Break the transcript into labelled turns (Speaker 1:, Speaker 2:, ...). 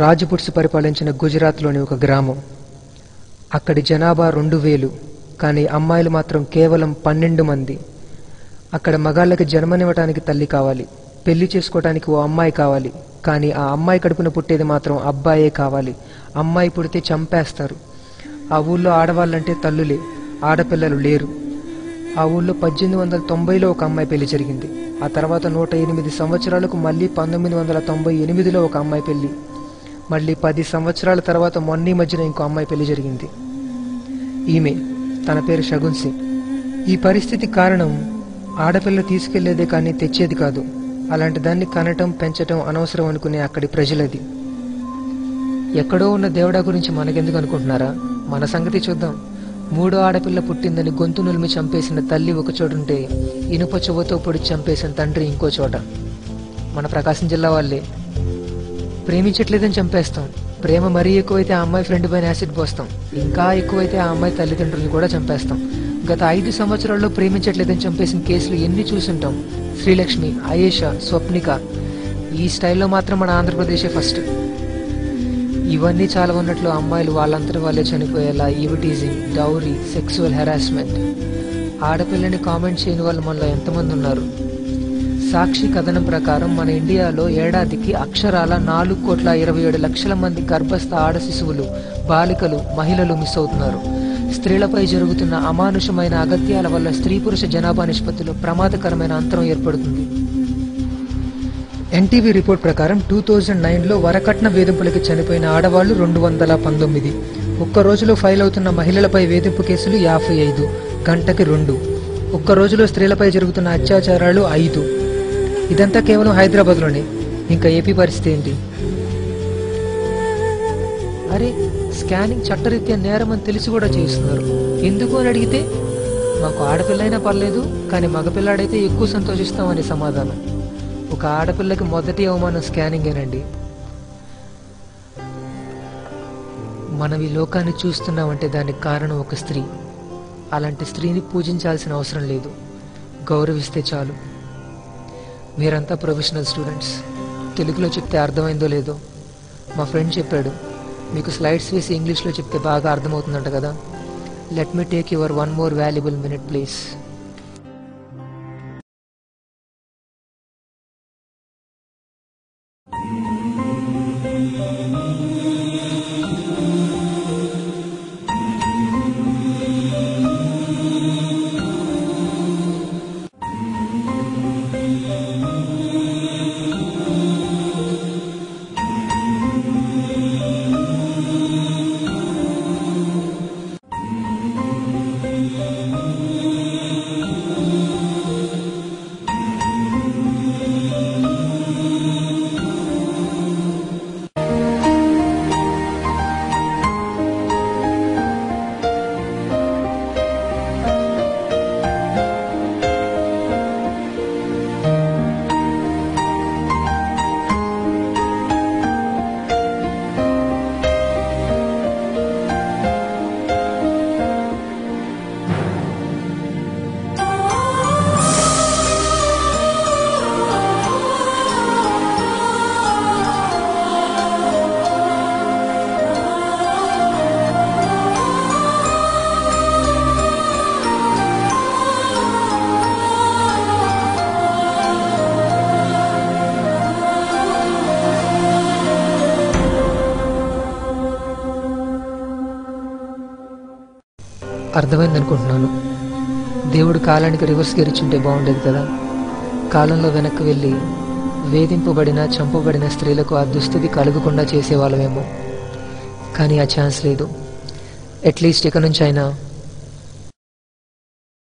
Speaker 1: రాజపుట్స్ పరిపాలించిన గుజరాత్లోని ఒక గ్రామం. అక్కడి జనాభా 2000, కానీ అమ్మాయిలు మాత్రం కేవలం 12 మంది. అక్కడ మగాళ్ళకి జన్మనివ్వటానికి తల్లి కావాలి, పెళ్లి చేసుకోవటానికి ఓ అమ్మాయి కావాలి, కానీ ఆ అమ్మాయి కడుపున పుట్టేది మాత్రం అబ్బాయే కావాలి. అమ్మాయి పుడితే చంపేస్తారు. ఆ ఊళ్ళో ఆడవాళ్ళంటే తల్లులే, ఆడపిల్లలు లేరు. ఆ ఊళ్ళో 1890లో ఒక అమ్మాయి పెళ్లి జరిగింది. ఆ తర్వాత 108 సంవత్సరాలకు మళ్ళీ 1998లో ఒక అమ్మాయి పెళ్లి. మళ్ళీ 10 సంవత్సరాల తర్వాత మొన్న మధ్యన ఇంకో అమ్మాయి పెళ్లి జరిగింది. ఈమె, తన పేరు షగున్ సింగ్. ఈ పరిస్థితి కారణం ఆడపిల్ల తీసుకెళ్లేదే కానీ తెచ్చేది కాదు. అలాంటి దాన్ని కనటం పెంచటం అనవసరం అనుకునే అక్కడి ప్రజలది. ఎక్కడో ఉన్న దేవుడా గురించి మనకెందుకు అనుకుంటున్నారా? మన సంగతి చూద్దాం. 3వ ఆడపిల్ల పుట్టిందని గొంతు నులిమి చంపేసిన తల్లి ఒక చోటుంటే, ఇనుప చెవుతో పొడి చంపేసిన తండ్రి ఇంకో చోట. మన ప్రకాశం జిల్లా వాళ్ళే. ప్రేమించట్లేదని చంపేస్తాం. ప్రేమ మరీ ఎక్కువైతే ఆ అమ్మాయి ఫ్రెండ్ పైన యాసిడ్ పోస్తాం. ఇంకా ఎక్కువైతే ఆ అమ్మాయి తల్లిదండ్రులను కూడా చంపేస్తాం. గత 5 సంవత్సరాల్లో ప్రేమించట్లేదని చంపేసిన కేసులు ఎన్ని చూసుంటాం. శ్రీలక్ష్మి, ఆయేషా, స్వప్నిక. ఈ స్టైల్లో మాత్రం మన ఆంధ్రప్రదేశే ఫస్ట్. ఇవన్నీ చాలా ఉన్నట్లు అమ్మాయిలు వాళ్ళంతటి వాళ్ళే చనిపోయేలా ఈవిటీజింగ్, డౌరీ, సెక్సువల్ హెరాస్మెంట్. ఆడపిల్లని కామెంట్ చేయని వాళ్ళు మనలో ఎంతమంది ఉన్నారు? సాక్షి కథనం ప్రకారం మన ఇండియాలో ఏడాదికి అక్షరాల 4,27,00,000 మంది గర్భస్థ ఆడ శిశువులు, బాలికలు, మహిళలు మిస్ అవుతున్నారు. స్త్రీలపై జరుగుతున్న అమానుషమైన అగత్యాల వల్ల స్త్రీ పురుష జనాభా నిష్పత్తిలో ప్రమాదకరమైన అంతరం ఏర్పడుతుంది. ఎన్టీవీ రిపోర్ట్ ప్రకారం 2009లో వరకట్న వేధింపులకి చనిపోయిన ఆడవాళ్లు 219. ఒక్క రోజులో ఫైల్ అవుతున్న మహిళలపై వేధింపు కేసులు 55, గంటకి 2. ఒక్క రోజులో స్త్రీలపై జరుగుతున్న అత్యాచారాలు 5. ఇదంతా కేవలం హైదరాబాద్లోనే. ఇంకా ఏపీ పరిస్థితి ఏంటి? అరే, స్కానింగ్ చట్టరీత్యా నేరం అని తెలిసి కూడా చేస్తున్నారు. ఎందుకు అని అడిగితే, మాకు ఆడపిల్లైనా పర్లేదు, కానీ మగపిల్లాడైతే ఎక్కువ సంతోషిస్తామని సమాధానం. ఒక ఆడపిల్లకి మొదటి అవమానం స్కానింగేనండి. మనం ఈ లోకాన్ని చూస్తున్నామంటే దానికి కారణం ఒక స్త్రీ. అలాంటి స్త్రీని పూజించాల్సిన అవసరం లేదు, గౌరవిస్తే చాలు. మీరంతా ప్రొఫెషనల్ స్టూడెంట్స్. తెలుగులో చెప్తే అర్థమైందో లేదో, మా ఫ్రెండ్ చెప్పాడు, మీకు స్లైడ్స్ వేసి ఇంగ్లీష్లో చెప్తే బాగా అర్థమవుతుందంట కదా. Let me take your 1 more valuable minute please. అర్థమైంది అనుకుంటున్నాను. దేవుడు కాలానికి రివర్స్ గెరిచుంటే బాగుండేది కదా. కాలంలో వెనక్కి వెళ్ళి వేధింపబడిన, చంపబడిన స్త్రీలకు ఆ దుస్థితి కలగకుండా చేసేవాళ్ళమేమో. కానీ ఆ ఛాన్స్ లేదు. అట్లీస్ట్ ఇక నుంచి అయినా